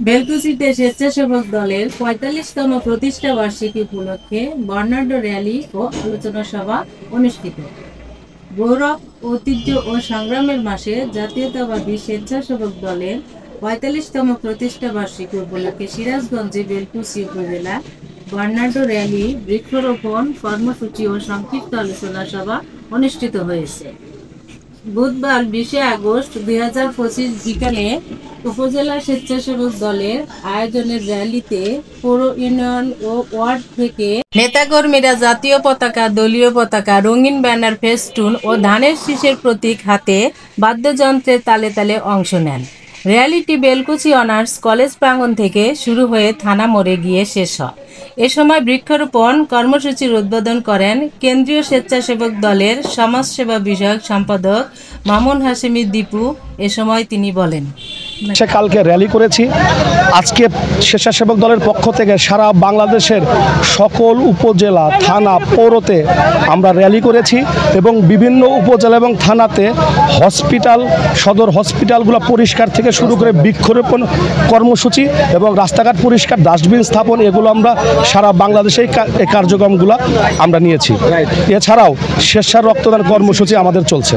বেলকুচিতে স্বেচ্ছাসেবক দলের ৪৫তম প্রতিষ্ঠা বার্ষিকী উপলক্ষে বর্ণাঢ্য র্যালি ও আলোচনা সভা অনুষ্ঠিত। গৌরব, ঐতিহ্য ও সংগ্রামের মাসে জাতীয়তাবাদী স্বেচ্ছাসেবক দলের ৪৫তম প্রতিষ্ঠা বার্ষিকী উপলক্ষে সিরাজগঞ্জে বেলকুচি উপজেলা বর্ণাঢ্য র্যালি, বৃক্ষরোপণ কর্মসূচি ও সংক্ষিপ্ত আলোচনা সভা অনুষ্ঠিত হয়েছে। বুধবার ২০ আগস্ট ২০২৫ বিকালে উপজেলা স্বেচ্ছাসেবক দলের আয়োজনের র্যালিতে পৌর ইউনিয়ন ও ওয়ার্ড থেকে নেতাকর্মীরা জাতীয় পতাকা, দলীয় পতাকা, রঙিন ব্যানার, ফেস্টুন ও ধানের শীষের প্রতীক হাতে বাদ্যযন্ত্রের তালে তালে অংশ নেন। র্যালিটি বেলকুচি অনার্স কলেজ প্রাঙ্গণ থেকে শুরু হয়ে থানা মোড়ে গিয়ে শেষ হয়। এ সময় বৃক্ষরোপণ কর্মসূচির উদ্বোধন করেন কেন্দ্রীয় স্বেচ্ছাসেবক দলের সমাজসেবা বিষয়ক সম্পাদক মামুন হাশেমি দীপু। এ সময় তিনি বলেন, কালকে র্যালি করেছি। আজকে স্বেচ্ছাসেবক দলের পক্ষ থেকে সারা বাংলাদেশের সকল উপজেলা, থানা, পৌরতে আমরা র্যালি করেছি এবং বিভিন্ন উপজেলা এবং থানাতে হসপিটাল, সদর হসপিটালগুলো পরিষ্কার থেকে শুরু করে বৃক্ষরোপণ কর্মসূচি এবং রাস্তাঘাট পরিষ্কার, ডাস্টবিন স্থাপন, এগুলো আমরা সারা বাংলাদেশে এই কার্যক্রমগুলো আমরা নিয়েছি। এছাড়াও স্বেচ্ছার রক্তদান কর্মসূচি আমাদের চলছে।